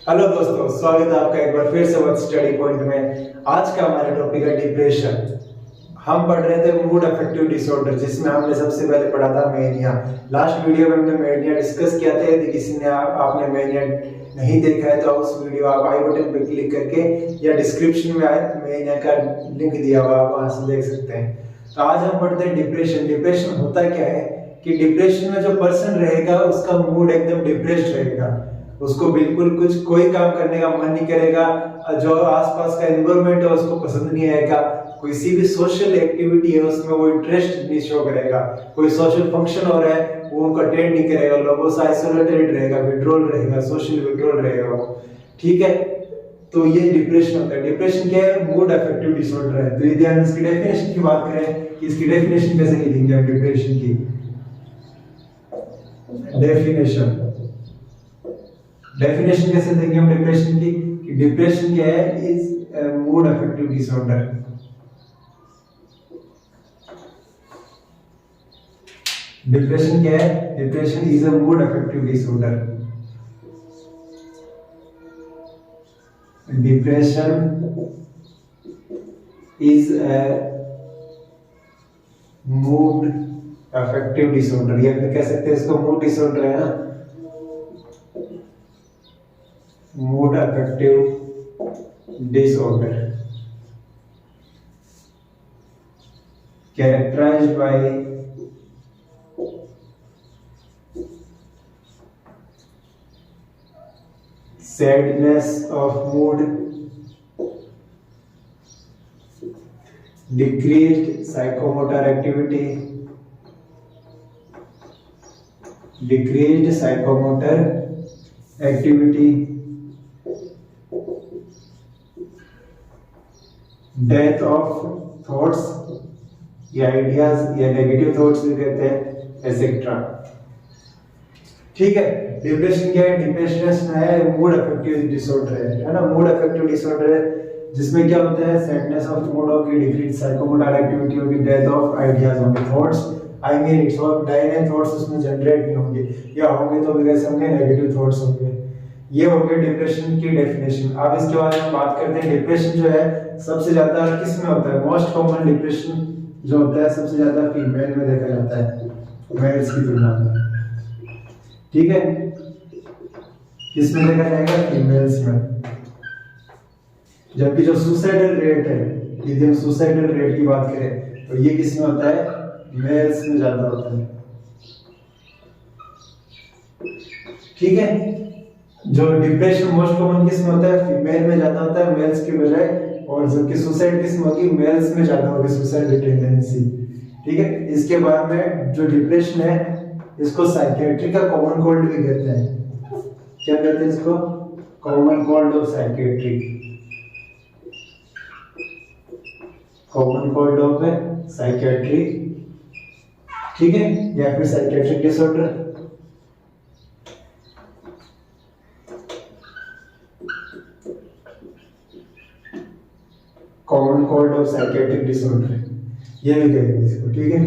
Hello दोस्तों, स्वागत है आपका एक बार फिर से वर्क स्टडी पॉइंट में। आज का हमारा टॉपिक है डिप्रेशन। हम पढ़ रहे थे मूड अफेक्टिव डिसऑर्डर, जिसमें हमने सबसे पहले पढ़ा था मेनिया। लास्ट वीडियो में हमने मेनिया डिस्कस किया था। यदि किसी ने आपने मेनिया नहीं देखा है तो उस वीडियो आप आई बटन पर क्लिक करके या डिस्क्रिप्शन में मेनिया का लिंक दिया हुआ, आप वहां से देख सकते हैं। तो आज हम पढ़ते हैं डिप्रेशन। डिप्रेशन होता क्या है कि डिप्रेशन में जो पर्सन रहेगा उसका मूड एकदम डिप्रेस्ड रहेगा, उसको बिल्कुल कोई काम करने का मन नहीं करेगा, जो आसपास का एनवायरनमेंट है उसको पसंद नहीं आएगा, किसी भी सोशल एक्टिविटी है उसमें वो इंटरेस्ट नहीं शो करेगा, कोई सोशल फंक्शन हो रहा है वो उनको अटेंड नहीं करेगा, लोगों से आइसोलेटेड रहेगा, विड्रॉल रहेगा, सोशल विड्रॉल रहेगा वो। ठीक है, तो ये डिप्रेशन होता है। डिप्रेशन क्या है? मूड अफेक्टिव डिसऑर्डर है। तो यदि हम इसकी डेफिनेशन की बात करें कि इसकी डेफिनेशन कैसे लिखेंगे हम डिप्रेशन की डेफिनेशन कैसे देंगे हम डिप्रेशन की? कि डिप्रेशन क्या है? Is mood affective disorder. Depression क्या है? Depression is a mood affective disorder. Depression is a mood affective disorder, या फिर कह सकते हैं इसको मूड डिसऑर्डर है ना, mood affective disorder characterized by sadness of mood, decreased psychomotor activity, death of thoughts या आइडियाज या नेगेटिव थॉट्स भी कहते हैं, एसेट्रा। ठीक है, डिप्रेशन क्या है? डिप्रेशन है मूड अफेक्टिव डिसऑर्डर है ना। मूड अफेक्टिव डिसऑर्डर है जिसमें क्या होता है? सैडनेस ऑफ मूड होगी, डिक्रीज साइकोमोटर एक्टिविटी होगी, डेथ ऑफ आइडियाज होंगे, thoughts I mean it's all dynamic thoughts उसमें जनरेट नहीं होंगे, या होंगे तो भी कैसे होंगे? नेगेटिव थॉट्स होंगे। ये हो गया डिप्रेशन की डेफिनेशन। अब इसके बारे में बात करते हैं। डिप्रेशन जो है सबसे ज्यादा किस में होता है? मोस्ट कॉमन डिप्रेशन जो होता है सबसे ज्यादा फीमेल में देखा जाता है, मेल्स की तुलना में। ठीक है, किसमें देखा जाएगा? फीमेल्स में। जबकि जो सुसाइडल रेट है, यदि हम सुसाइडल रेट की बात करें तो ये किसमें होता है? मेल्स में ज्यादा होता है। ठीक है, जो डिप्रेशन मोस्ट कॉमन किस में होता है? फीमेल में ज्यादा होता है मेल्स की बजाय, और जबकि सुसाइड किस में होगी? मेल्स में ज्यादा होगी सुसाइड टेंडेंसी। ठीक है, इसके बाद में जो डिप्रेशन है इसको साइकियाट्री का कॉमन कोल्ड भी कहते हैं। क्या कहते हैं इसको? Common cold of psychiatry, common cold of psychiatry. ठीक है, या फिर psychiatric disorder. Common cold of psychiatric disorder, ये भी कहेंगे इसको। ठीक है,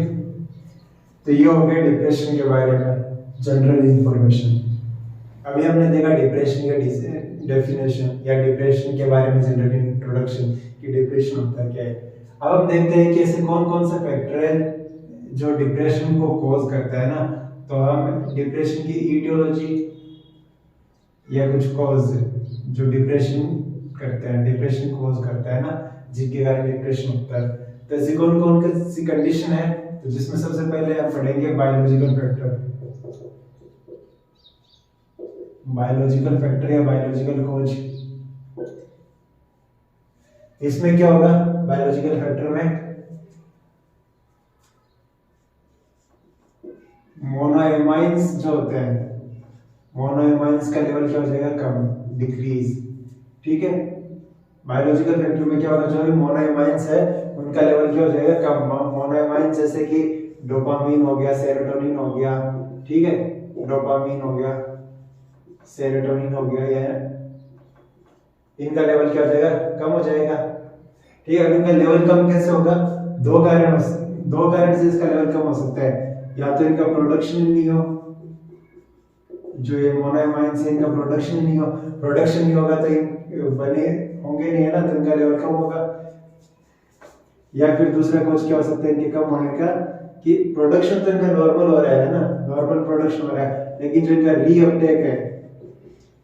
तो ये हो गया डिप्रेशन के बारे में जनरल इंफॉर्मेशन। अभी हमने देखा डिप्रेशन का डेफिनेशन या डिप्रेशन के बारे में जनरल इंट्रोडक्शन कि डिप्रेशन होता क्या है। अब हम देखते हैं कि ऐसे कौन कौन से फैक्टर है जो डिप्रेशन को कॉज करता है ना। तो हम डिप्रेशन की ईटियोलॉजी या कुछ कॉज जो डिप्रेशन करते हैं, डिप्रेशन कॉज करता है ना, जिनके कारण डिप्रेशन होता है। तो ऐसी कौन कौन सी कंडीशन है? तो जिसमें सबसे पहले हम पढ़ेंगे बायोलॉजिकल फैक्टर। बायोलॉजिकल फैक्टर या बायोलॉजिकल कॉज। इसमें क्या होगा? बायोलॉजिकल फैक्टर में मोनोएमाइन्स जो होते हैं, मोनोएमाइन्स का लेवल क्या हो जाएगा? कम, डिक्रीज। ठीक है, बायोलॉजिकल फैक्टर में क्या होगा? जो भी मोनोएमाइन्स है उनका लेवल क्या हो जाएगा? कम। मोनोएमाइन्स जैसे कि डोपामीन हो गया, सेरोटोनिन हो गया, ठीक है, डोपामीन हो गया, सेरोटोनिन हो गया, या इनका लेवल क्या हो जाएगा? कम हो जाएगा। ठीक है, इनका लेवल कम कैसे होगा? दो कारण से इसका लेवल कम हो सकता है। या तो इनका प्रोडक्शन नहीं हो, जो ये मोनोएमाइंस है इनका प्रोडक्शन नहीं होगा तो ये बने होंगे नहीं, है ना, तो इनका लेवल कम होगा। या फिर दूसरा कॉज क्या हो सकता है इनके कम होने का, कि प्रोडक्शन तो इनका नॉर्मल हो रहा है ना, नॉर्मल प्रोडक्शन हो रहा है, लेकिन जो इनका रीअपटेक है,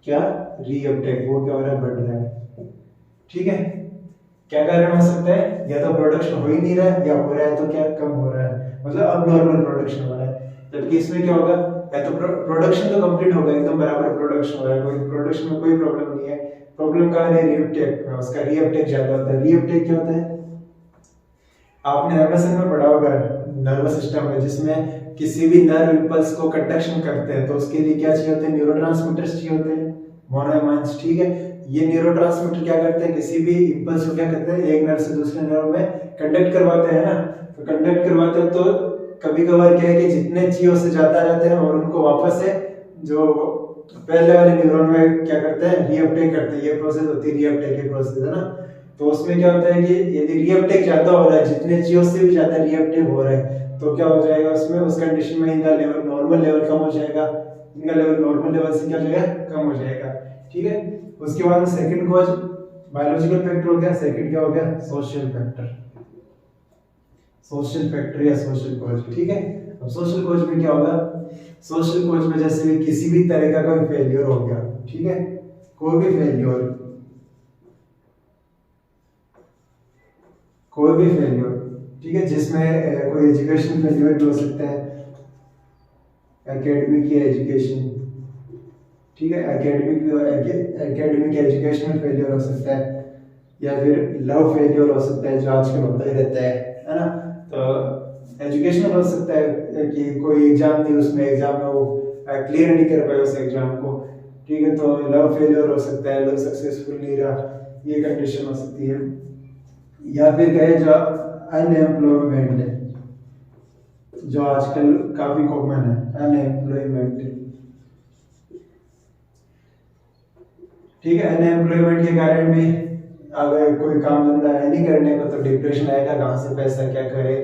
क्या रीअपटेक, वो क्या हो रहा है, बढ़ रहा है। ठीक है, क्या कारण हो सकता है, या तो प्रोडक्शन हो ही नहीं रहा है, या हो रहा है तो क्या कम हो रहा है, मतलब अब नॉर्मल प्रोडक्शन हो रहा है। जबकि इसमें क्या होगा, या तो प्रोडक्शन तो कंप्लीट होगा, एकदम बराबर प्रोडक्शन हो रहा है, कोई प्रोडक्शन में कोई प्रॉब्लम नहीं है। प्रॉब्लम कहाँ है, रीअपटेक में, उसका रीअपटेक ज्यादा होता है। रीअपटेक क्या होता है, आपने एमएसएन में पढ़ा होगा, नर्वस सिस्टम में, जिसमें किसी भी नर्व इंपल्स को कंडक्शन करते हैं तो उसके लिए क्या चाहिए होते हैं, न्यूरोट्रांसमीटर्स चाहिए होते हैं, मोनोएमाइंस। ठीक है, ये न्यूरोट्रांसमीटर क्या करते हैं, किसी भी इंपल्स को क्या करते हैं, एक नर्व से दूसरे नर्व में कंडक्ट करवाते हैं ना। तो कंडक्ट करवाते हैं तो कभी कभार क्या है कि जितने चाहिए उससे ज्यादा आ जाते हैं, और उनको वापस से जो पहले वाले न्यूरॉन में क्या करते हैं, रीअपटेक करते हैं। ये प्रोसेस होती है रीअपटेक की प्रोसेस, है ना। तो उसमें क्या होता है कि यदि रीअपटेक ज्यादा हो रहा है, जितने चाहिए उससे भी ज्यादा रीअपटेक हो रहा है, तो क्या हो जाएगा उसमें, उस कंडीशन में इनका लेवल नॉर्मल लेवल कम हो जाएगा, इनका लेवल नॉर्मल लेवल से क्या हो जाएगा, कम हो जाएगा। ठीक है, उसके बाद सेकंड कॉज बायोलॉजिकल फैक्टर हो गया, सेकंड क्या हो गया, सोशल फैक्टर, सोशल फैक्टर या सोशल कॉज। ठीक है, अब सोशल कॉज में क्या होगा, सोशल कॉज में जैसे भी किसी भी तरह का कोई फेलियर हो गया, ठीक है, कोई भी फेलियर, ठीक है, जिसमें कोई एजुकेशन फेलियर भी हो सकता है, एकेडमिक या एजुकेशन, ठीक है, एकेडमिक एजुकेशनल फेलियर हो सकता है, या फिर लव फेलियर हो सकता है, जो आजकल होता ही रहता है ना। तो एजुकेशनल हो सकता है कि कोई एग्जाम थी, उसमें एग्जाम में वो क्लियर नहीं कर पाए उस एग्जाम को, ठीक है, तो लव फेलियर हो सकता है, लव सक्सेसफुल नहीं रहा, ये कंडीशन हो सकती है। या फिर कहे जो अनएम्प्लॉयमेंट है, जो आजकल काफी कॉमन है, अनएम्प्लॉयमेंट, ठीक है, अनएम्प्लॉयमेंट के कारण भी अगर कोई काम धंधा है नहीं करने को तो डिप्रेशन आएगा, कहाँ से पैसा क्या करे,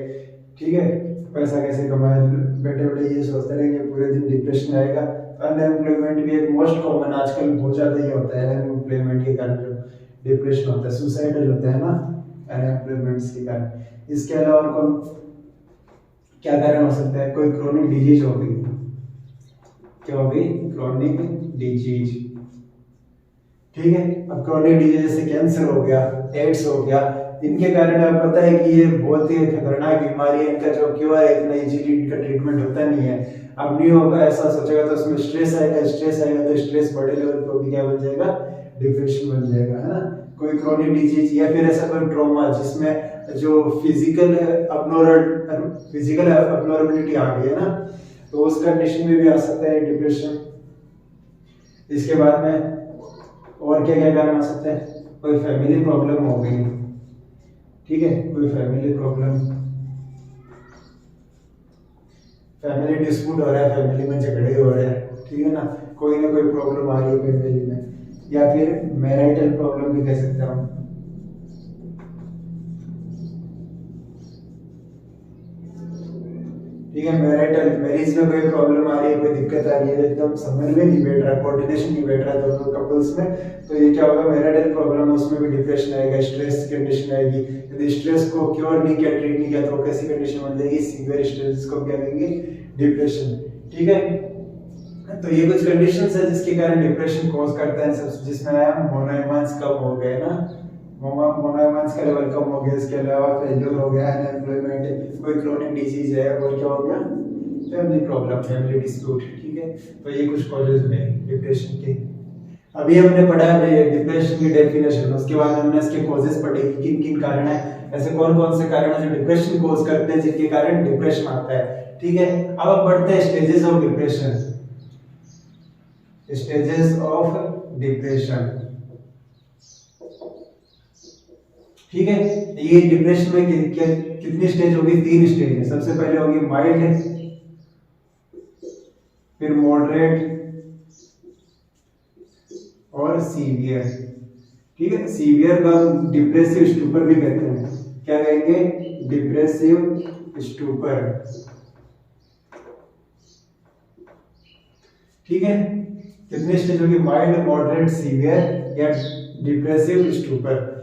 ठीक है, पैसा कैसे कमाए, बैठे बैठे ये सोचते रहेंगे पूरे दिन, डिप्रेशन आएगा। अनएम्प्लॉयमेंट भी एक मोस्ट कॉमन, आजकल बहुत ज्यादा ही होता है, अनएम्प्लॉयमेंट के कारण जो डिप्रेशन होता है, सुसाइडल होता है ना, अनएम्प्लॉयमेंट के कारण। इसके अलावा और कौन क्या कारण हो सकता है, कोई क्रोनिक डिजीज हो गई, क्या हो गई, क्रोनिक डिजीज, ठीक है। अब क्रोनिक डिजीज जैसे कैंसर हो गया, एड्स हो गया, इनके कारण अब पता है कि ये बहुत ही खतरनाक बीमारी है, इनका जो क्योर है इतना इजीली इनका ट्रीटमेंट होता नहीं है। अब नहीं होगा ऐसा सोचेगा तो उसमें स्ट्रेस आएगा तो स्ट्रेस बड़े लेवल पर भी क्या बन जाएगा, डिप्रेशन बन जाएगा, है ना। कोई क्रोनिक डिजीज या फिर ऐसा कोई ट्रॉमा जिसमें जो फिजिकल अबनॉर्मलिटी आ गई है ना, तो उस कंडीशन में भी आ सकता है डिप्रेशन। इसके बाद में और क्या क्या कारण आ सकता है, कोई फैमिली प्रॉब्लम हो गई, ठीक है, कोई फैमिली प्रॉब्लम, फैमिली डिस्प्यूट हो रहा है, फैमिली में झगड़े हो रहे हैं, ठीक है ना कोई प्रॉब्लम आ रही है फैमिली में, या फिर मैरिटल प्रॉब्लम भी कह सकते हैं, ठीक है, मैरिज में कोई प्रॉब्लम आ रही है, कोई दिक्कत आ रही है, एकदम समझ में नहीं बैठ रहा, कोऑर्डिनेशन नहीं बैठ रहा दोनों कपल्स में, तो ये क्या होगा, मैरिटल प्रॉब्लम, उसमें भी डिप्रेशन आएगा, स्ट्रेस कंडीशन आएगी। यदि स्ट्रेस को क्योर नहीं किया, ट्रीट नहीं किया, तो कैसी कंडीशन बन जाएगी, सीवियर स्ट्रेस को क्या कहेंगे, डिप्रेशन, ठीक है। तो ये कुछ कंडीशंस है जिसके कारण डिप्रेशन कॉज करता है, सब जिसमें आया मोनोएमाइंस कम हो गए ना, मोनोएमाइंस का लेवल कम हो गया, इसके अलावा फेलियर हो गया, अनएम्प्लॉयमेंट, कोई क्रोनिक डिजीज है, और क्या हो गया, फैमिली प्रॉब्लम, फैमिली डिस्प्यूट, ठीक है। तो ये कुछ कॉजेज हैं डिप्रेशन के। अभी हमने पढ़ा है डिप्रेशन की डेफिनेशन, उसके बाद हमने इसके कॉजेज पढ़े कि किन किन कारण है, ऐसे कौन कौन से कारण है जो डिप्रेशन कॉज करते हैं, जिनके कारण डिप्रेशन आता है, ठीक है। अब हम पढ़ते हैं stages of depression, stages of depression, ठीक है। ये डिप्रेशन में कितनी स्टेज होगी, 3 स्टेज है। सबसे पहले होगी माइल्ड, फिर मॉडरेट और सीवियर, ठीक है। सीवियर का डिप्रेसिव स्टूपर भी कहते हैं, क्या कहेंगे, डिप्रेसिव स्टूपर, ठीक है, कितनी स्टेज होगी, माइल्ड, मॉडरेट, सीवियर या डिप्रेसिव स्टूपर।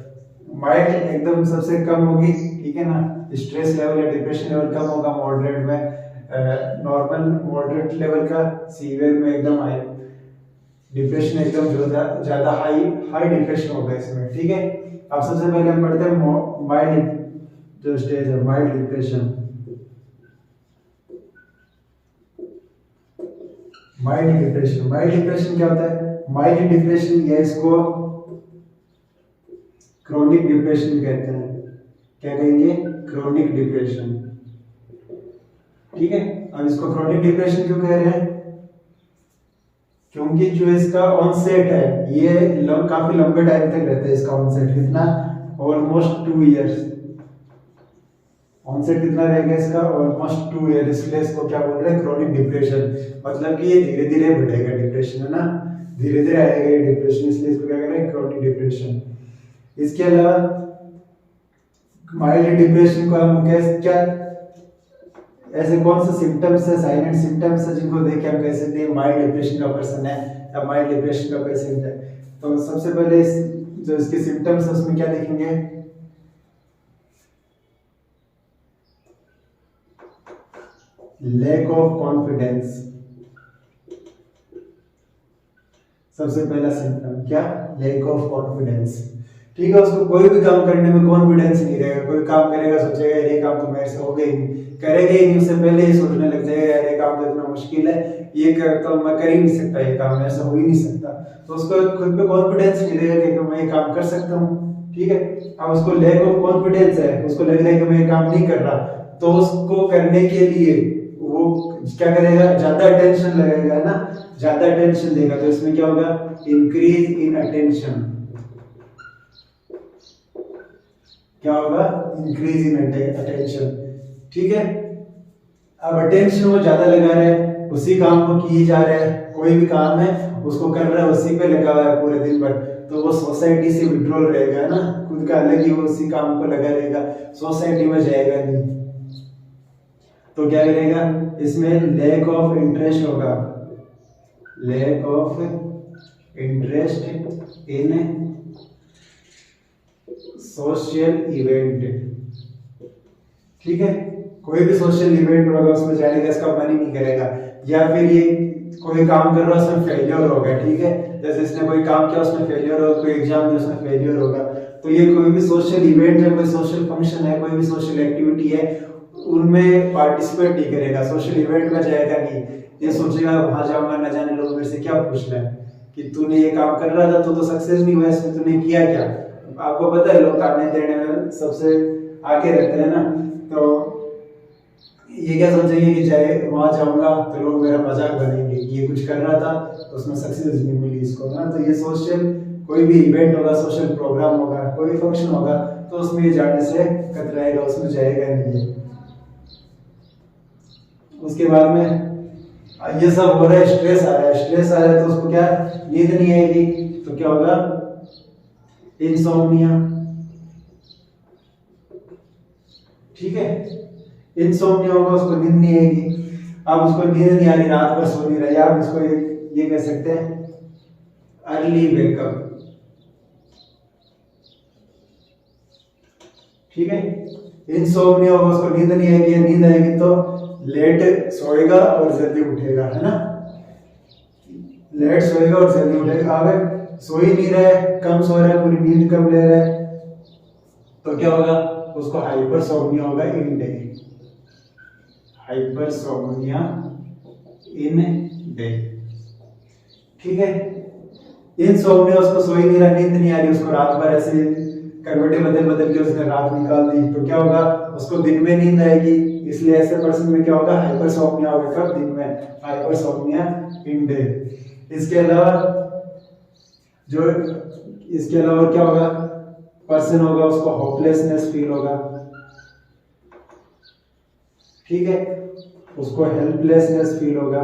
माइल्ड एकदम सबसे कम होगी, ठीक है ना, स्ट्रेस लेवल या डिप्रेशन लेवल कम होगा, मॉडरेट में नॉर्मल मॉडरेट लेवल का, सीवियर में एकदम हाई, डिप्रेशन एकदम ज्यादा हाई डिप्रेशन होगा इसमें। ठीक है, अब सबसे पहले हम पढ़ते हैं माइल्ड जो स्टेज है, माइल्ड डिप्रेशन। माइल्ड डिप्रेशन क्या होता है, माइल्ड डिप्रेशन या इसको क्रोनिक डिप्रेशन कहते हैं। क्या कहेंगे, क्रोनिक डिप्रेशन। ठीक है, अब इसको क्रोनिक डिप्रेशन क्यों कह रहे हैं, क्योंकि जो इसका ऑनसेट है ये काफी लंबे टाइम तक रहता है। इसका ऑनसेट कितना, ऑलमोस्ट 2 इयर्स। ऑनसेट कितना रहेगा इसका, ऑलमोस्ट 2 ईयर। इसलिए इसको क्या बोल रहे हैं, क्रोनिक डिप्रेशन। मतलब कि ये धीरे धीरे बढ़ेगा डिप्रेशन, है ना, धीरे धीरे आएगा ये डिप्रेशन, इसलिए इसको क्या कह रहे हैं, क्रोनिक डिप्रेशन। इसके अलावा माइल्ड डिप्रेशन को हम क्या ऐसे कौन से सिम्टम्स है, साइलेंट सिम्टम्स है जिनको देख के हम कह सकते हैं माइल्ड डिप्रेशन का पर्सन है या माइल्ड डिप्रेशन का पेशेंट है। तो सबसे पहले जो इसके सिम्टम्स है उसमें क्या देखेंगे, लैक ऑफ कॉन्फिडेंस। सबसे पहला सिम्टम क्या, लैक ऑफ कॉन्फिडेंस। ठीक है, उसको कोई भी काम करने में कॉन्फिडेंस नहीं रहेगा। कोई काम करेगा सोचेगा ये काम तो मेरे से हो गई नहीं, करेगा ही नहीं, उससे पहले ही सोचने लग जाएगा यार ये काम तो इतना मुश्किल है, ये तो मैं कर ही नहीं सकता, ये काम मेरे से हो ही नहीं सकता। तो उसको खुद पे कॉन्फिडेंस नहीं रहेगा कि मैं ये काम कर सकता हूँ। ठीक है, अब उसको लैक ऑफ कॉन्फिडेंस है, उसको लग रहा है कि मैं ये काम नहीं कर रहा, तो उसको करने के लिए वो क्या करेगा, ज्यादा अटेंशन लगेगा, है ना, ज्यादा अटेंशन देगा। तो इसमें क्या होगा, इंक्रीज इन अटेंशन। क्या होगा, इंक्रीज इन अटेंशन। ठीक है, अब अटेंशन वो ज्यादा लगा रहा है, उसी काम को किए जा रहा है, कोई भी काम है उसको कर रहा है, उसी पे लगा हुआ है पूरे दिन भर, तो वो सोसाइटी से विड्रॉल रहेगा, है ना, खुद का अलग ही वो उसी काम को लगा रहेगा, सोसाइटी में जाएगा नहीं। तो क्या करेगा, इसमें लैक ऑफ इंटरेस्ट होगा, lack of interest in social event. ठीक है, कोई भी सोशल इवेंट होगा उसमें जाने का इसका मन ही नहीं करेगा, या फिर ये कोई काम कर रहा है उसमें फेलियर होगा। ठीक है, जैसे इसने कोई काम किया उसमें फेलियर होगा, कोई एग्जाम दिया उसमें फेलियर होगा, तो ये कोई भी सोशल इवेंट है, कोई सोशल फंक्शन है, कोई भी सोशल एक्टिविटी है, उनमें पार्टिसिपेट नहीं करेगा, सोशल इवेंट में जाएगा नहीं। ये सोचेगा वहां जाऊंगा, न जाने लोग मेरे से क्या पूछ रहे हैं कि तूने ये काम कर रहा था, तो सक्सेस नहीं हुआ इसमें, तूने किया क्या। आपको पता है लोग ताने देने में सबसे आगे रहते हैं ना, तो ये क्या सोचेंगे कि चाहे वहां जाऊंगा तो लोग मेरा मजाक बनेंगे कि ये कुछ कर रहा था तो उसमें सक्सेस नहीं मिली इसको ना। तो ये सोशल कोई भी इवेंट होगा, सोशल प्रोग्राम होगा, कोई भी फंक्शन होगा, तो उसमें ये जाने से कतराएगा, उसमें जाएगा नहीं। उसके बाद में ये सब हो रहा है, स्ट्रेस आ रहा है, स्ट्रेस आ रहा है तो उसको क्या, नींद नहीं आएगी, तो क्या होगा, इंसोम्निया। ठीक है, इंसोम्निया होगा, उसको नींद नहीं आएगी। अब उसको नींद नहीं आ रही, रात भर सो नहीं रहा, या उसको ये कह सकते हैं अर्ली वेकअप। ठीक है, इंसोम्निया होगा, उसको नींद नहीं आएगी, नींद आएगी तो लेट सोएगा और जल्दी उठेगा, है ना, लेट सोएगा और जल्दी उठेगा। अगर सो ही नहीं रहा है, कम सो रहा है, पूरी नींद कम ले रहा है, तो क्या होगा, उसको हाइपरसोम्निया होगा in day, hypersomnia in day. ठीक है, इनसोम्निया, उसको सो ही नहीं रहा, नींद नहीं आ रही, उसको रात भर ऐसे करवटे बदल बदल के उसने रात निकाल दी, तो क्या होगा, उसको दिन में नींद आएगी। इसलिए ऐसे पर्सन में क्या होगा, हाइपरसोम्निया होगा, कब, दिन में, हाइपरसोम्निया इन डे। इसके अलावा क्या होगा, पर्सन होगा उसको होपलेसनेस फील होगा। ठीक है, उसको हेल्पलेसनेस फील होगा,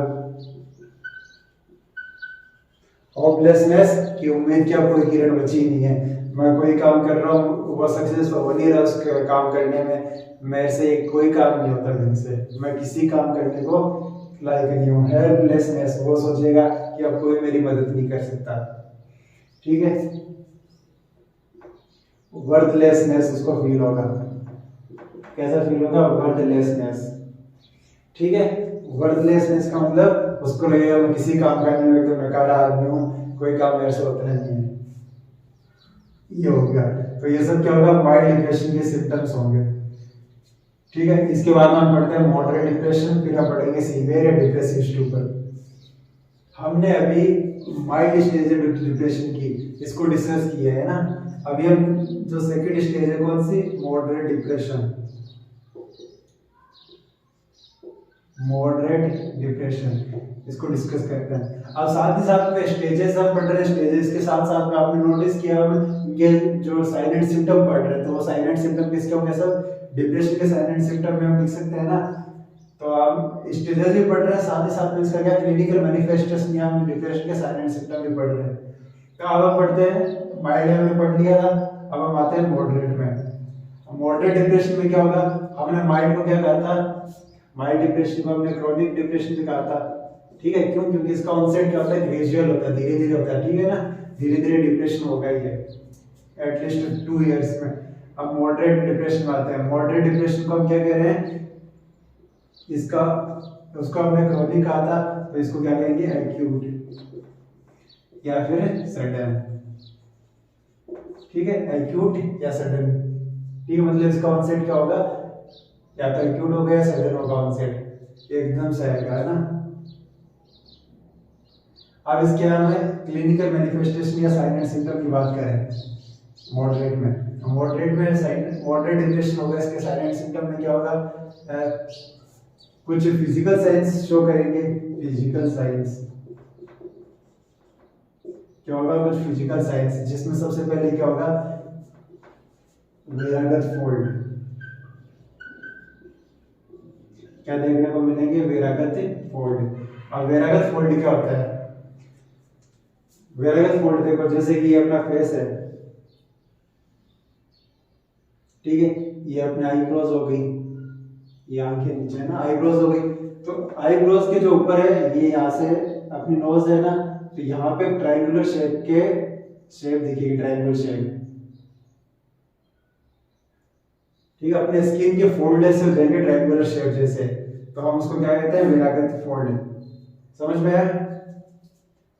होपलेसनेस की उम्मीद क्या, कोई किरण बची नहीं है, मैं कोई काम कर रहा हूँ वो सक्सेस हो नहीं रहा, उस काम करने में मेरे से कोई काम नहीं होता ढंग से, मैं किसी काम करने को लाइक न्यू हेल्पलेसनेस, वो सोचेगा कि अब कोई मेरी मदद नहीं कर सकता। ठीक है, वर्थलेसनेस उसको फील होगा। कैसा फील होगा? वर्थलेसनेस। ठीक है, वर्थलेसनेस का मतलब उसको लगेगा मैं किसी काम का नहीं हूँ, एकदम बेकार आदमी हूँ, कोई काम मेरे से होता नहीं है, ये होगा। तो ये सब क्या होगा? माइल्ड डिप्रेशन के सिम्टम्स होंगे। ठीक है, इसके बाद हम पढ़ते हैं मॉडरेट डिप्रेशन, फिर हम पढ़ेंगे सीवियर या डिप्रेसिव स्टूपर। हमने अभी माइल्ड स्टेज ऑफ डिप्रेशन की इसको डिस्कस किया है ना। अभी हम जो सेकंड स्टेज है कौन सी? Moderate depression. मॉडरेट डिप्रेशन इसको डिस्कस करते हैं। अब साथ ही साथ में स्टेजेस हम पढ़ रहे हैं, स्टेजेस के साथ साथ में आपने नोटिस किया हम इनके जो साइलेंट सिम्टम पढ़ रहे हैं, तो वो साइलेंट सिम्टम किसके होंगे? सब डिप्रेशन के साइलेंट सिम्टम में हम लिख सकते हैं ना। तो हम स्टेजेस भी पढ़ रहे हैं, साथ ही साथ में इसका क्या क्लिनिकल मैनिफेस्टेशन या हम डिप्रेशन के साइलेंट सिम्टम भी पढ़ रहे हैं। तो अब हम पढ़ते हैं, माइल्ड में पढ़ लिया था, अब हम आते हैं मॉडरेट में। मॉडरेट डिप्रेशन में क्या होगा? हमने माइल्ड को क्या कहा था? माइल्ड डिप्रेशन को हमने क्रोनिक डिप्रेशन भी कहा था। ठीक है, क्यों? क्योंकि इसका ऑनसेट क्या होता है? ग्रेजुअल होता है, धीरे धीरे होता है। ठीक है ना, धीरे धीरे डिप्रेशन होगा ही है, एटलीस्ट 2 इयर्स में। अब मॉडरेट डिप्रेशन में आते हैं। मॉडरेट डिप्रेशन को हम क्या कह रहे हैं? इसका उसको हमने क्रोनिक कहा था, तो इसको क्या कहेंगे? एक्यूट या फिर सडन। ठीक है, एक्यूट या सडन। ठीक है, मतलब इसका ऑनसेट क्या होगा? या तो एक्यूट होगा या सडन होगा ऑनसेट, एकदम से आएगा, है ना। अब इसके हमें क्लिनिकल मैनिफेस्टेशन या साइन एंड सिम्टम की बात करें मॉडरेट में। मॉडरेट डिप्रेशन होगा, इसके साइन एंड सिम्टम में क्या होगा? कुछ फिजिकल साइंस शो करेंगे। फिजिकल साइंस क्या होगा? कुछ फिजिकल साइंस, जिसमें सबसे पहले क्या होगा? वेरागत फोल्ड। क्या देखने को मिलेंगे? वेरागत फोल्ड। अब वेरागत फोल्ड क्या होता है? वेरागत फोल्ड देखो, जैसे कि ये अपना फेस है, ठीक है, ये अपने आईब्रोज हो गई, ये आंखें नीचे है ना, आईब्रोज हो गई। तो आईब्रोज के जो ऊपर है, ये यहाँ से अपनी नोज है ना, तो यहाँ पे ट्रायंगुलर शेप दिखेगी, ट्रायंगुलर शेप। ठीक है, अपने स्किन के फोल्ड ऐसे हो जाएंगे ट्रायंगुलर शेप जैसे, तो हम उसको क्या कहते हैं? वेरागत फोल्ड। समझ में आया?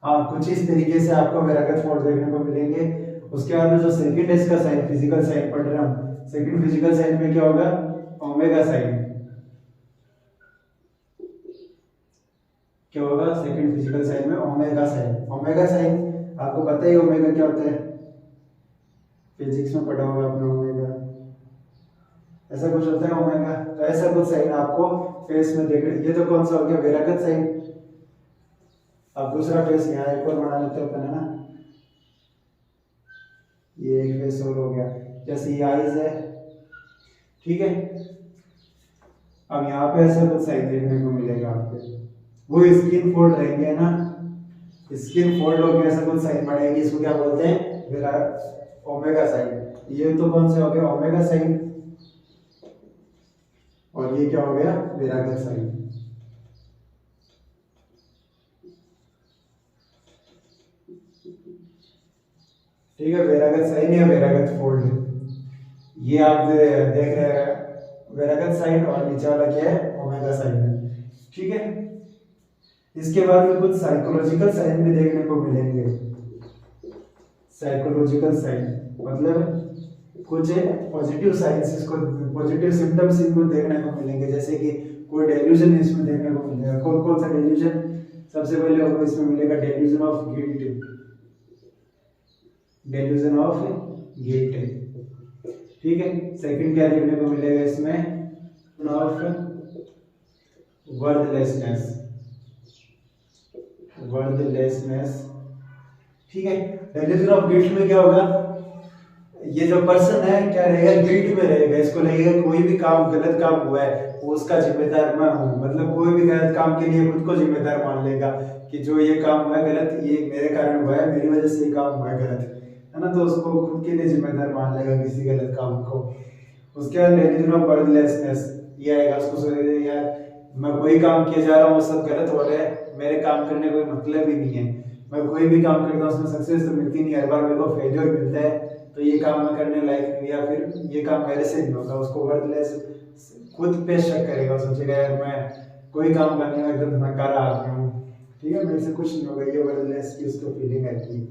हाँ, कुछ इस तरीके से आपको वेरागत फोल्ड देखने को मिलेंगे। उसके बाद में जो सेकंड है इसका साइन, फिजिकल साइन पढ़ रहे हैं हम। सेकंड फिजिकल साइन में क्या होगा? Omega sine. क्या होगा? सेकंड फिजिकल साइन में ओमेगा साइन। ओमेगा साइन आपको पता ही, ओमेगा क्या होता है? फिजिक्स में पढ़ा होगा आपने ओमेगा, ऐसा कुछ होता है ओमेगा। तो ऐसा कुछ साइन आपको फेस में देख रहे। ये तो कौन सा हो गया? वेरागत साइन। अब दूसरा फेस यहाँ एक और बना लेते हैं अपन, है ना। ये एक फेस और हो गया, जैसे ये आईज है, ठीक है। अब यहाँ पे ऐसा कुछ साइन देखने को मिलेगा आपको, वो स्किन फोल्ड रहेंगे ना, स्किन फोल्ड हो गया, ऐसा कुछ साइन पड़ेगी। इसको क्या बोलते हैं? Omega sine. ये तो कौन से हो गए? Omega sine. और ये क्या हो गया? वेरागत साइन। ठीक है, वेरागत साइन या वेरागत फोल्ड, ये आप देख रहे हैं वेरागत साइन, और नीचे वाला क्या है? ओमेगा साइन है। ठीक है, इसके बाद में कुछ साइकोलॉजिकल साइन भी देखने को मिलेंगे। साइकोलॉजिकल साइन मतलब कुछ पॉजिटिव साइंस, इसको पॉजिटिव सिम्टम्स इनको देखने को मिलेंगे, जैसे कि कोई डेल्यूजन इसमें देखने को मिलेगा। कौन कौन सा डेल्यूजन? सबसे पहले आपको इसमें मिलेगा delusion of guilt. Delusion of guilt, ठीक है। सेकंड क्या देखने को मिलेगा इसमें? Of worthlessness. वर्थलेसनेस, ठीक है। डेल्यूजन ऑफ गिल्ट में क्या होगा? ये जो पर्सन है क्या रहेगा? गिल्ट में रहेगा। इसको लगेगा कोई भी काम, गलत काम हुआ है वो उसका जिम्मेदार मैं हूँ, मतलब कोई भी गलत काम के लिए खुद को जिम्मेदार मान लेगा कि जो ये काम हुआ है गलत, ये मेरे कारण हुआ है, मेरी वजह से ये काम हुआ है गलत, है ना। तो उसको खुद के लिए जिम्मेदार मान लेगा किसी गलत काम को। उसके बाद डेल्यूजन ऑफ वर्थलेसनेस, ये आएगा। उसको यार मैं कोई काम किए जा रहा हूँ वो सब गलत हो रहा है, मेरे काम करने का कोई मतलब ही नहीं है। मैं कोई भी काम करता हूँ उसमें सक्सेस तो मिलती नहीं, हर बार मेरे को फेलियर मिलता है, तो ये काम मैं करने लायक नहीं, या फिर ये काम मेरे से नहीं होता। उसको वर्थलेस, खुद पे शक करेगा, सोचेगा यार मैं कोई काम करने में एकदम नकारा आदमी हूँ, ठीक है, मेरे से कुछ नहीं होगा, ये वर्थलेस की उसको फीलिंग रहती है।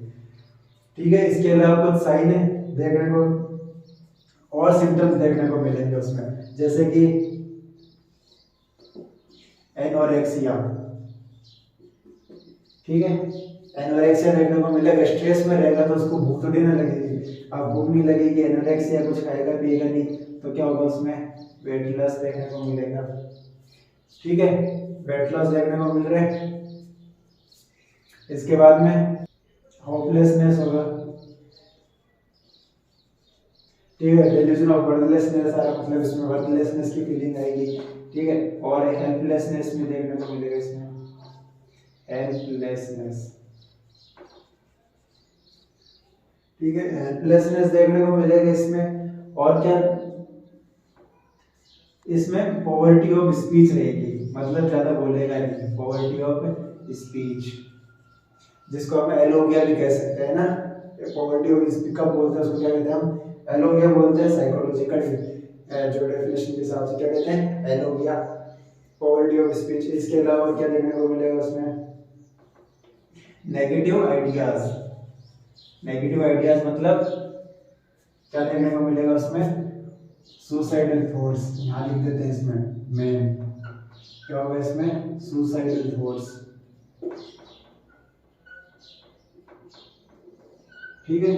ठीक है, इसके अलावा कुछ साइन है देखने को और सिम्टम्स देखने को मिलेंगे उसमें, जैसे कि एनोरेक्सिया। ठीक है, एनोरेक्सिया देखने को मिलेगा, स्ट्रेस में रहेगा तो उसको भूख थोड़ी ना लगेगी, अब भूख नहीं लगेगी, एनोरेक्सिया, कुछ खाएगा पिएगा नहीं, तो क्या होगा उसमें वेट लॉस देखने को मिलेगा। ठीक है, वेट लॉस देखने को मिल रहा है। इसके बाद में होपलेसनेस होगा, ठीक है, डेल्यूजन ऑफ वर्थलेसनेस, सारा मतलब इसमें वर्थलेसनेस की फीलिंग आएगी। ठीक है, और हेल्पलेसनेस में देखने को मिलेगा, इसमें हेल्पलेसनेस। ठीक है, हेल्पलेसनेस देखने को मिलेगा इसमें। और क्या, इसमें पॉवर्टी ऑफ स्पीच रहेगी, मतलब ज्यादा बोलेगा नहीं, पॉवर्टी ऑफ स्पीच, जिसको हम एलोगिया भी कह सकते हैं ना। पॉवर्टी ऑफ स्पीच कब बोलते हैं, उसको क्या कहते हैं हम, एलोगिया बोलते हैं, साइकोलॉजिकल जो डेफिनेशन के हिसाब से क्या कहते हैं, एलोगिया, पॉवर्टी ऑफ स्पीच। इसके अलावा क्या देखने को मिलेगा उसमें, नेगेटिव आइडियाज। नेगेटिव आइडियाज मतलब क्या देखने को मिलेगा उसमें, सुसाइडल थॉट्स, यहाँ लिख देते हैं इसमें मेन, क्या होगा इसमें, सुसाइडल थॉट्स। ठीक है,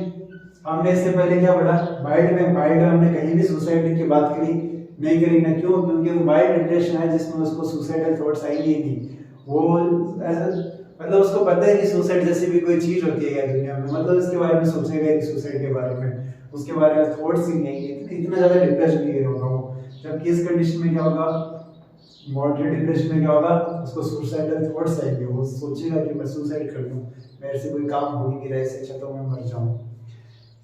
हमने इससे पहले क्या पढ़ा, माइल्ड में हमने कहीं भी सुसाइड की बात करी नहीं करी ना, क्यों, क्योंकि वो माइल्ड डिप्रेशन है जिसमें उसको सुसाइडल थॉट्स आई नहीं थी, वो ऐसा मतलब उसको पता है कि सुसाइड जैसी भी कोई चीज होती है दुनिया में, मतलब इसके बारे में सोचेगा कि सुसाइड के बारे में, उसके बारे में थॉट्स ही नहीं है, इतना ज्यादा डिप्रेशन नहीं होगा वो। जबकि इस कंडीशन में क्या होगा, मॉडरेट डिप्रेशन में क्या होगा, उसको सुसाइडल थॉट्स आएंगे, वो सोचेगा कि मैं सुसाइड कर लूं, मेरे से कोई काम हो ही नहीं रहा, इससे अच्छा तो मैं मर जाऊं।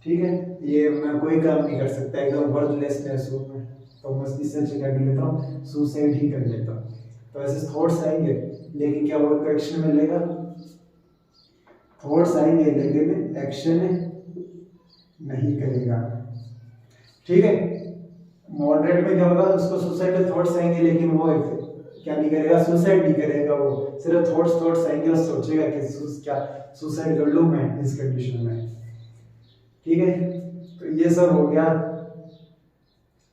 ठीक है, ये मैं कोई काम नहीं कर सकता, एकदम वर्थलेसनेस हूं मैं, तो मैं इससे अच्छा क्या कर लेता हूँ, सुसाइड ही कर लेता हूँ। तो ऐसे थॉट्स आएंगे, लेकिन क्या वो एक्शन में लेगा, थॉट्स आएंगे लेकिन एक्शन नहीं करेगा। ठीक है, मॉडरेट में क्या होगा, उसको सुसाइडल थॉट्स आएंगे लेकिन वो क्या नहीं करेगा, सुसाइड नहीं करेगा, वो सिर्फ थॉट्स आएंगे और सोचेगा कि क्या सुसाइड कर लूं मैं इस कंडीशन में। ठीक है, तो ये सब हो गया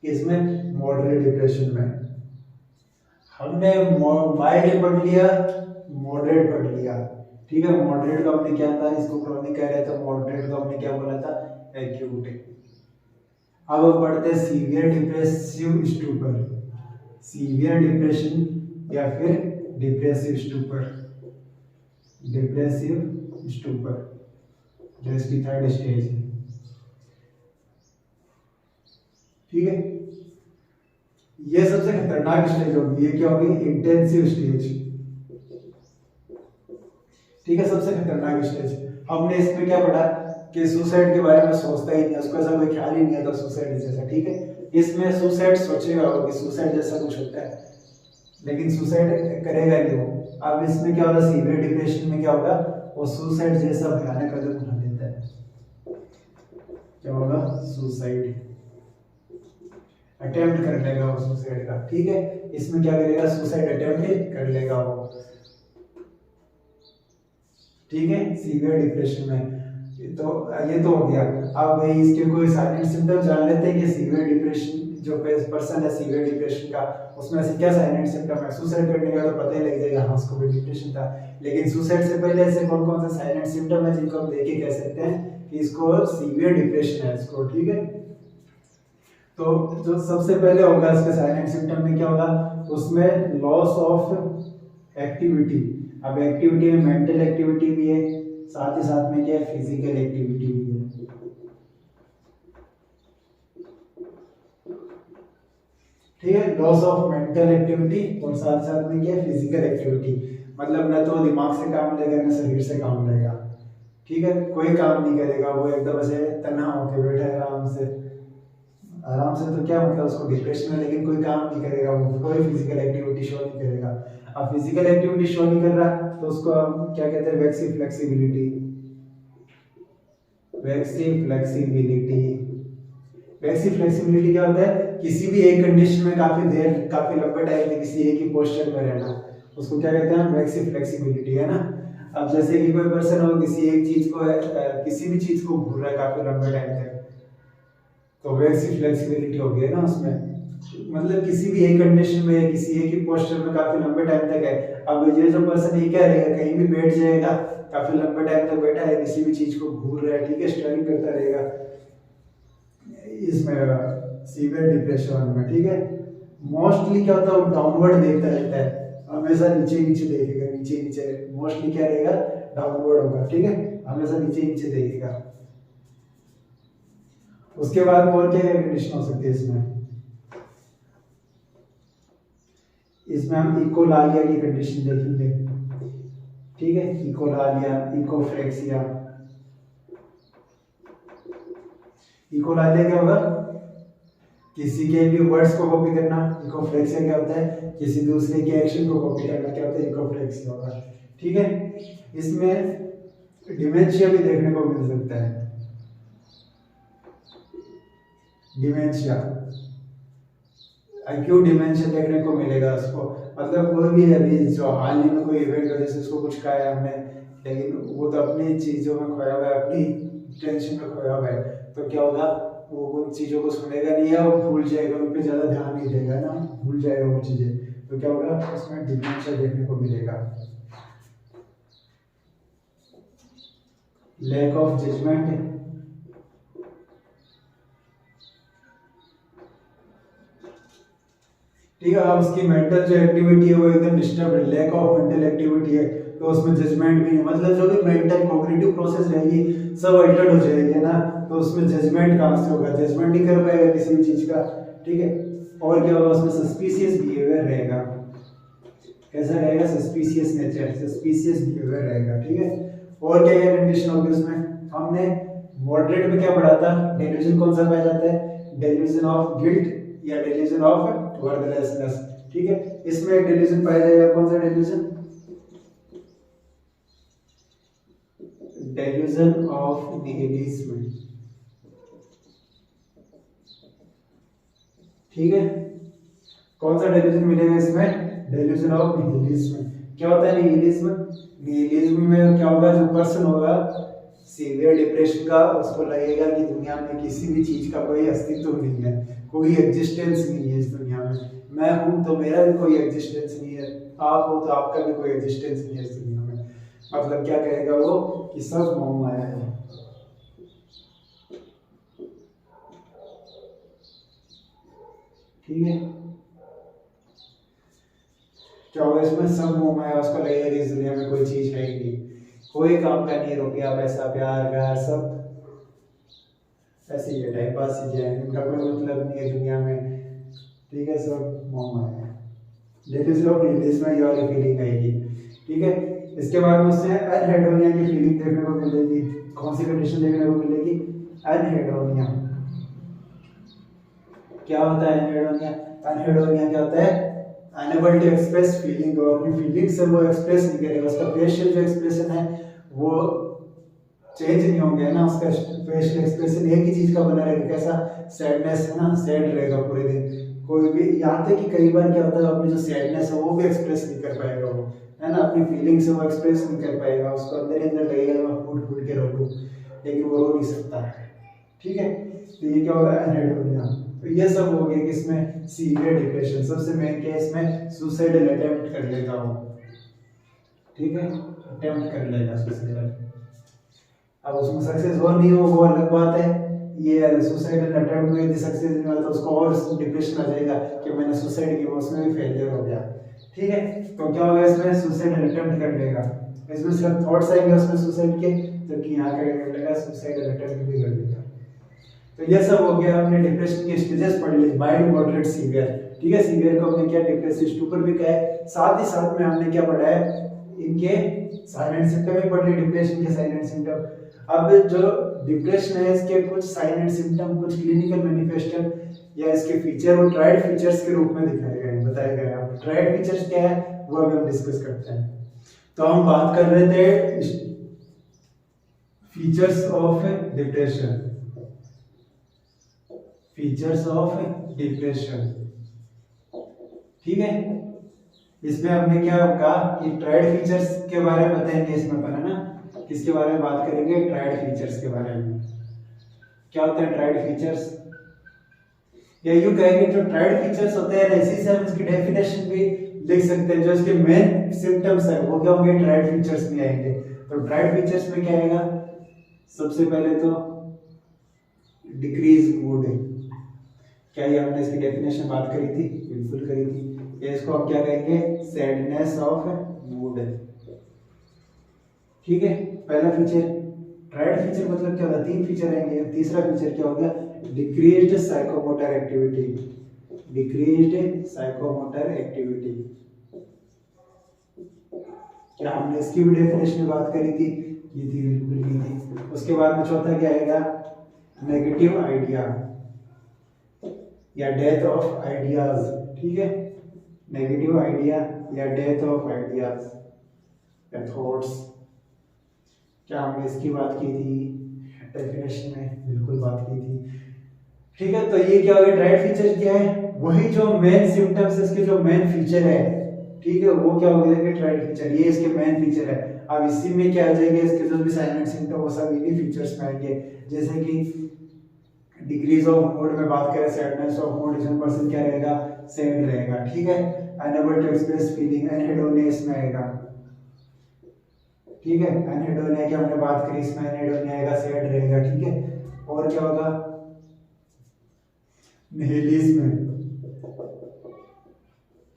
इसमें मॉडरेट डिप्रेशन में। हमने माइल्ड पढ़ लिया, मॉडरेट पढ़ लिया। ठीक है, मॉडरेट का हमने क्या था, इसको क्रॉनिक कह रहे थे, मॉडरेट का हमने क्या बोला था, एक्यूट। अब हम पढ़ते हैं severe depressive stupor, severe depression या फिर डिप्रेसिव स्टूपर, डिप्रेसिव स्टूपर जो इसकी थर्ड स्टेज है। ठीक है, ये सबसे खतरनाक स्टेज होगी, ये क्या होगी, इंटेंसिव स्टेज। ठीक है, सबसे खतरनाक स्टेज। हमने इसमें क्या पढ़ा कि सुसाइड के बारे में सोचता ही नहीं, उसको ऐसा कोई ख्याल ही नहीं आता सुसाइड जैसा। ठीक है, इसमें सुसाइड सोचेगा वो कि सुसाइड जैसा कुछ होता है, लेकिन सुसाइड करेगा नहीं वो। अब इसमें क्या होगा, सीवियर डिप्रेशन में क्या होगा, वो सुसाइड जैसा भयानक कदम उठा लेता है, क्या होगा, सुसाइड अटेम्प्ट कर लेगा वो सुसाइड का। ठीक है, इसमें क्या करेगा, सुसाइड अटेम्प्ट कर लेगा वो। ठीक है, सीवियर डिप्रेशन में तो ये तो हो गया। अब भाई इसके कोई साइलेंट सिम्टम जान लेते हैं कि सीवियर डिप्रेशन जो पर्सन है सीवियर डिप्रेशन का, उसमें ऐसे क्या साइलेंट सिम्टम है। सुसाइड करने का तो पता ही लग जाएगा हाँ उसको भी डिप्रेशन था, लेकिन सुसाइड से पहले ऐसे कौन कौन से साइलेंट सिम्टम है जिनको हम देख के कह सकते हैं कि इसको सीवियर डिप्रेशन है इसको। ठीक है, तो जो सबसे पहले होगा इसके साइलेंट सिम्टम में क्या होगा, उसमें लॉस ऑफ एक्टिविटी। अब एक्टिविटी में मेंटल एक्टिविटी भी है, साथ ही साथ में क्या है, फिजिकल एक्टिविटी भी है। ठीक है, लॉस ऑफ मेंटल एक्टिविटी और साथ साथ में क्या है, फिजिकल एक्टिविटी। मतलब न तो दिमाग से काम लेगा न शरीर से काम लेगा। ठीक है, कोई काम नहीं करेगा वो, एकदम ऐसे तन्हा होकर बैठा है आराम से, आराम से तो क्या मतलब उसको डिप्रेशन है, लेकिन कोई काम नहीं करेगा, वो कोई फिजिकल एक्टिविटी शो नहीं करेगा। अब फिजिकल एक्टिविटी शो नहीं कर रहा तो उसको हम क्या कहते हैं, waxy flexibility. Waxy flexibility, waxy flexibility क्या होता है, किसी भी एक कंडीशन में काफी देर, काफी लंबे टाइम तक किसी एक ही पोस्चर में रहना, उसको क्या कहते हैं, वैक्सी फ्लेक्सिबिलिटी, है ना। अब जैसे कि कोई पर्सन हो किसी एक चीज को किसी भी चीज को घूर रहा है काफी लंबे टाइम तक, तो वैक्सी फ्लेक्सिबिलिटी हो गई ना उसमें, मतलब किसी भी एक कंडीशन में किसी एक ही पोस्चर में काफी लंबे टाइम तक है। अब ये जो पर्सन ये क्या रहेगा, कहीं भी बैठ जाएगा, काफी लंबे टाइम तक बैठा है, किसी भी चीज को घूर रहा है, ठीक है, स्ट्रगल करता रहेगा, इसमें सीवियर डिप्रेशन में, ठीक है। मोस्टली क्या होता है, वो डाउनवर्ड देखता रहता है, हमेशा नीचे नीचे देखेगा, नीचे नीचे, मोस्टली क्या रहेगा, डाउनवर्ड होगा, ठीक है, हमेशा नीचे नीचे देखेगा। उसके बाद और क्या क्या कंडीशन हो सकती है इसमें हम इकोलालिया की कंडीशन देखेंगे, ठीक है, इकोलालिया, इकोफ्लेक्सिया। इकोलालिया क्या होगा, किसी के भी वर्ड्स को कॉपी करना। इकोफ्लेक्सिया क्या होता है, किसी दूसरे के एक्शन को कॉपी करना, क्या होता है, इकोफ्लेक्सिया होगा, ठीक है। इसमें डिमेंशिया भी देखने को मिल सकता है, डिमेंशिया, एक्यूट डिमेंशिया देखने को मिलेगा उसको, मतलब कोई भी अभी जो हाल ही में कोई इवेंट हो, जैसे उसको कुछ कहा है हमने, लेकिन वो तो अपनी चीजों में खोया हुआ है, अपनी टेंशन में खोया हुआ है, तो क्या होगा, वो उन चीजों को सुनेगा नहीं है, वो भूल जाएगा, उन पे ज्यादा ध्यान नहीं देगा ना, भूल जाएगा वो चीजें, तो क्या होगा, उसमें डिमेंशिया देखने को मिलेगा। लैक ऑफ जजमेंट, ठीक है। अब उसकी मेंटल जो एक्टिविटी है वो एकदम डिस्टर्ब है, लैक ऑफ मेंटल एक्टिविटी है, तो उसमें जजमेंट भी नहीं, मतलब जो भी मेंटल कॉग्निटिव प्रोसेस रहेगी सब अल्टर्ड हो जाएगी, है ना, तो उसमें जजमेंट कहाँ से होगा, जजमेंट नहीं कर पाएगा किसी भी चीज का, ठीक है। और क्या होगा, उसमें सस्पिशियस बिहेवियर रहेगा, कैसा रहेगा, सस्पिशियस नेचर, सस्पिशियस बिहेवियर रहेगा, ठीक है। और क्या क्या कंडीशन होगी उसमें, हमने मॉडरेट में क्या पढ़ा था, डेल्यूजन कौन सा पाया जाता है, डेल्यूजन ऑफ गिल्ट या डेल्यूजन ऑफ वर्थलेसनेस, ठीक है। इसमें एक डेल्यूजन पाया जाएगा, कौन सा डेल्यूजन, डेल्यूजन ऑफ निहिलिज्म, ठीक है। कौन सा डेल्यूजन मिलेगा इसमें, डेल्यूजन ऑफ निहिलिज्म। क्या होता है निहिलिज्म, निहिलिज्म में क्या होगा, जो पर्सन होगा सीवियर डिप्रेशन का, उसको लगेगा कि दुनिया में किसी भी चीज का कोई अस्तित्व नहीं है, कोई एग्जिस्टेंस नहीं है इस दुनिया में, मैं हूं तो मेरा भी कोई एग्जिस्टेंस नहीं है, आप हो तो आपका भी कोई एग्जिस्टेंस नहीं है इस दुनिया में, मतलब क्या कहेगा वो, कि सब मोह माया है, ठीक है। क्या होगा इसमें, सब मोह माया, उसको लगेगा कि इस दुनिया में कोई चीज है ही नहीं, कोई काम का नहीं, रुपया पैसा प्यार व्यार सब ऐसे ही है, टाइम पास चीजें हैं, इनका कोई मतलब नहीं है दुनिया में, ठीक है, सब मोह माया है। डेल्यूजन ऑफ निहिलिज्म में ये वाली फीलिंग आएगी, ठीक है। इसके बाद में उससे अनहेडोनिया की फीलिंग देखने को मिलेगी, कौन सी कंडीशन देखने को मिलेगी, अनहेडोनिया। क्या होता है अनहेडोनिया, अनहेडोनिया क्या होता है, अनएबल टू एक्सप्रेस फीलिंग, और अपनी फीलिंग से वो एक्सप्रेस नहीं करेगा, उसका फेशियल जो एक्सप्रेशन है वो चेंज नहीं होंगे, ना, उसका फेशियल एक्सप्रेशन एक ही चीज का बना रहेगा, कैसा, सैडनेस, है ना, सैड रहेगा पूरे दिन, कोई भी, यहाँ तक कि कई बार क्या होता है, अपनी जो सैडनेस है वो भी एक्सप्रेस नहीं कर पाएगा वो, है ना, अपनी फीलिंग से वो एक्सप्रेस नहीं कर पाएगा, उसको अंदर ही अंदर लगेगा मैं फूट फूट के रो लूं, लेकिन वो रो नहीं सकता, ठीक है। तो ये क्या होगा, अनहेडोनिया। तो ये सब हो गया किसमें, सीवियर डिप्रेशन। सबसे मेन केस में सुसाइडल अटेम्प्ट कर लेगा वो, ठीक है, अटेम्प्ट कर लेगा सुसाइडल। अब उसमें सक्सेस हो नहीं हो वो अलग बात है, ये सुसाइडल अटेम्प्ट में यदि सक्सेस नहीं हुआ तो उसको और डिप्रेशन आ जाएगा कि मैंने सुसाइड किया, उसमें भी फेलियर हो गया, ठीक है। तो क्या होगा इसमें, सुसाइडल अटेम्प्ट कर लेगा, इसमें सिर्फ थॉट्स आएंगे उसमें सुसाइड के, जबकि यहाँ क्या कर लेगा, सुसाइडल अटेम्प्ट भी कर लेगा। तो ये सब हो गया, हमने डिप्रेशन की स्टेजेस पढ़ ली, माइल्ड मॉडरेट सीवियर, ठीक है। सीवियर को हमने क्या डिप्रेसिव स्टूपर भी कहा है, साथ ही साथ में हमने क्या पढ़ा है, इनके साइलेंट सिम्टम भी पढ़ लिए, डिप्रेशन के साइलेंट सिम्टम। अब जो डिप्रेशन है इसके कुछ साइलेंट सिम्टम, कुछ क्लिनिकल मैनिफेस्टेशन या इसके फीचर वो ट्राइड फीचर्स के रूप में दिखाए गए हैं, बताए गए हैं। अब ट्राइड फीचर्स क्या है वो अभी हम डिस्कस करते हैं। तो हम बात कर रहे थे features of depression, features of depression, ठीक है। इसमें हमने क्या कहा कि ट्राइड फीचर्स के बारे में बताएंगे इसमें अपन, है ना। किसके बारे में बात करेंगे? ट्राइड फीचर्स के बारे में। क्या होते हैं ट्राइड फीचर्स? या यूं कहेंगे जो ट्राइड फीचर्स होते हैं इसी से हम इसकी डेफिनेशन भी लिख सकते हैं। जो इसके मेन सिम्टम्स है वो क्या होंगे? ट्राइड फीचर्स में आएंगे। तो ट्राइड फीचर्स में क्या आएगा? सबसे पहले तो डिक्रीज मूड है। क्या ये हमने इसकी डेफिनेशन बात करी थी? बिल्कुल करी थी। या इसको हम क्या कहेंगे? सैडनेस ऑफ मूड, ठीक है। पहला फीचर ट्राइड फीचर मतलब क्या होगा? 3 फीचर आएंगे। तीसरा फीचर क्या होगा? Decreased psychomotor activity, decreased psychomotor activity. क्या हमने इसकी भी डेफिनेशन में बात करी थी? ये थी, बिल्कुल की थी। उसके बाद में चौथा क्या आएगा? नेगेटिव आइडिया या डेथ ऑफ आइडियाज, ठीक है। नेगेटिव आइडिया या डेथ ऑफ आइडियाज या थॉट्स। क्या हमने इसकी बात की थी डेफिनेशन में? बिल्कुल बात की थी, ठीक है। तो ये क्या हो गया? ट्राइड फीचर क्या है? वही जो मेन सिम्टम्स इसके जो मेन फीचर है, ठीक है, वो क्या हो गया? ट्राइड फीचर, ये इसके मेन फीचर है। अब इसी में क्या आ जाएंगे? इसके जो भी साइलेंट सिम्टम वो सब इन्हीं फीचर्स में आएंगे। जैसे कि डिक्रीज ऑफ मूड में बात करें, सैडनेस ऑफ मूड, इसमें पर्सन क्या रहेगा? सैड रहेगा, ठीक है। Unable to express feeling, anhedonia इसमें आएगा, ठीक है। एनहेडोनिया की हमने बात करी, इसमें एनहेडोनिया आएगा, सैड रहेगा, ठीक है। और क्या होगा? निहिलिज्म,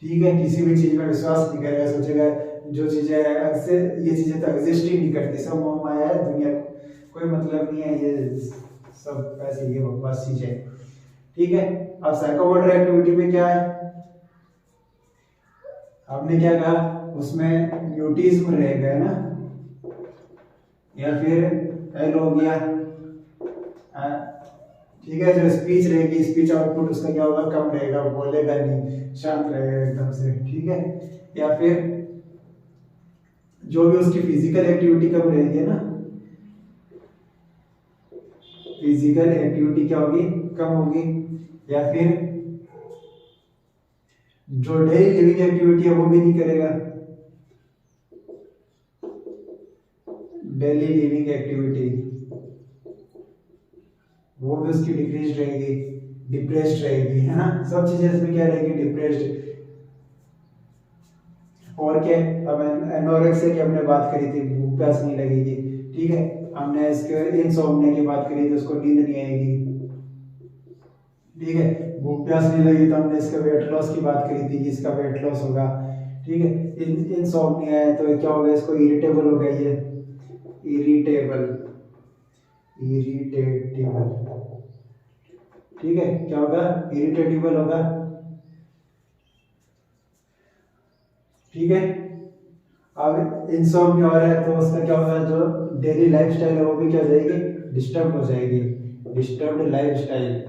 ठीक है। किसी भी चीज में विश्वास नहीं करेगा, सोचेगा जो चीजें अक्सर ये चीजें तो एग्जिस्ट ही नहीं करती, सब मोह माया है, दुनिया कोई मतलब नहीं है, ये सब ऐसे ये बकवास चीजें, ठीक है। अब साइकोमोटर एक्टिविटी में क्या है? हमने क्या कहा? उसमें म्यूटिज्म रहेगा, है ना, या फिर एल हो गया, ठीक है। जो स्पीच रहेगी, स्पीच आउटपुट उसका क्या होगा? कम रहेगा, बोलेगा नहीं, शांत रहेगा एकदम से, ठीक है। या फिर जो भी उसकी फिजिकल एक्टिविटी कम रहेगी ना, फिजिकल एक्टिविटी क्या होगी? कम होगी। या फिर जो डेली लिविंग एक्टिविटी है वो भी नहीं करेगा, डेली लिविंग एक्टिविटी वो भी उसकी डिक्रीज रहेगी, डिप्रेस्ड रहेगी, है ना। सब चीजें इसमें क्या रहेगी? डिप्रेस्ड। और क्या? अब एनोरेक्सिया की हमने बात करी थी, भूख प्यास नहीं लगेगी, ठीक है। हमने इसके इनसोम्निया की बात करी थी, उसको नींद नहीं आएगी, ठीक है। भूख प्यास नहीं लगी तो हमने इसका वेट लॉस की बात करी थी कि इसका वेट लॉस होगा, ठीक है। इनसोम्निया है तो क्या होगा? इसको इरिटेबल होगा, ये इरिटेबल, इरिटेटिबल, ठीक है। क्या होगा? इरिटेटिबल होगा, ठीक है। अब इंसोम्निया हो रहा है तो उसका क्या होगा? जो डेली लाइफस्टाइल है वो भी क्या हो जाएगी? डिस्टर्ब हो जाएगी, डिस्टर्ब्ड लाइफस्टाइल,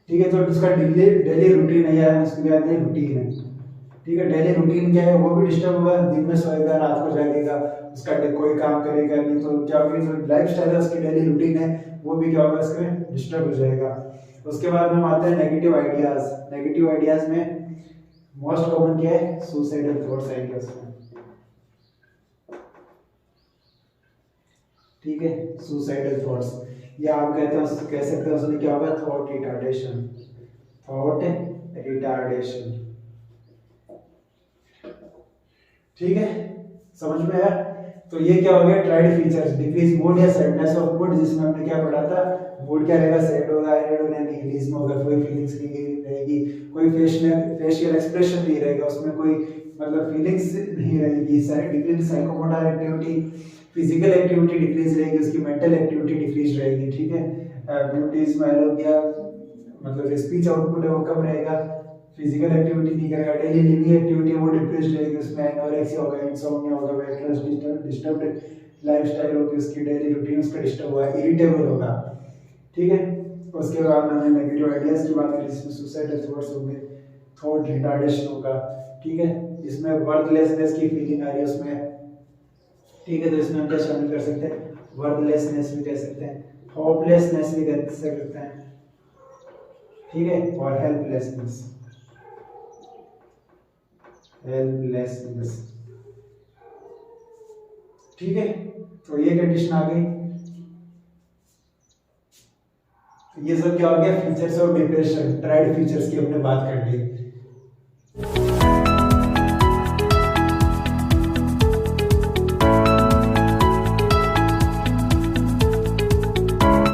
ठीक है। तो उसका डेली डेली रूटीन है, या उसको क्या कहते हैं? रूटीन है, ठीक है। डेली रूटीन क्या है? वो भी डिस्टर्ब होगा, दिन में सोएगा, रात को जागेगा, उसका कोई काम करेगा नहीं, तो क्या होगी? जो लाइफस्टाइल है उसकी डेली रूटीन है वो भी क्या होगा? इसमें डिस्टर्ब हो जाएगा। उसके बाद में आते हैं नेगेटिव आइडियाज। नेगेटिव आइडियाज में मोस्ट कॉमन क्या है? सुसाइडल थॉट्स आएंगे उसमें, ठीक है। सुसाइडल थॉट्स, या आप कहते हैं, कह सकते हैं उसमें क्या होगा? थॉट रिटार्डेशन, थॉट रिटार्डेशन, ठीक है। समझ में आया? तो ये क्या हो गया? ट्राइड फीचर्स, डिक्रीज मूड या सैडनेस ऑफ मूड, जिसमें हमने क्या पढ़ा था? मूड क्या रहेगा? सैड होगा, एनहेडोनिया, निहिलिज्म होगा, कोई फीलिंग्स नहीं रहेगी, कोई फेशियल एक्सप्रेशन नहीं रहेगा, उसमें कोई मतलब फीलिंग्स नहीं रहेगी। सारी decrease psychomotor activity, physical activity decrease रहेगी, उसकी मेंटल एक्टिविटी डिक्रीज रहेगी, ठीक है। म्यूटिज्म हो गया, मतलब स्पीच आउटपुट है वो कम रहेगा, फिजिकल एक्टिविटी नहीं करेगा, डेली लिविंग एक्टिविटी वो डिप्रेस्ड रहेगी, उसमें एनोरेक्सिया होगा, इंसोम्निया होगा, वेट लॉस, डिस्टर्ब्ड लाइफस्टाइल होगी, उसकी डेली रूटीन उसका डिस्टर्ब होगा, इरिटेबल होगा, ठीक है। उसके बाद हमने नेगेटिव आइडियाज की बात करी, जिसमें सुसाइडल थॉट्स हो गए, थॉट रिटार्डेशन होगा, ठीक है, इसमें वर्थलेसनेस की फीलिंग आ रही है उसमें, ठीक है, तो इसमें हम क्या शामिल कर सकते हैं, वर्थलेसनेस भी कह सकते हैं, होपलेसनेस भी कह सकते हैं, ठीक है, और हेल्पलेसनेस, हेल्पलेसनेस, ठीक है। तो ये कंडीशन आ गई। ये सब क्या हो गया, features of depression, tried features की हमने बात कर ली।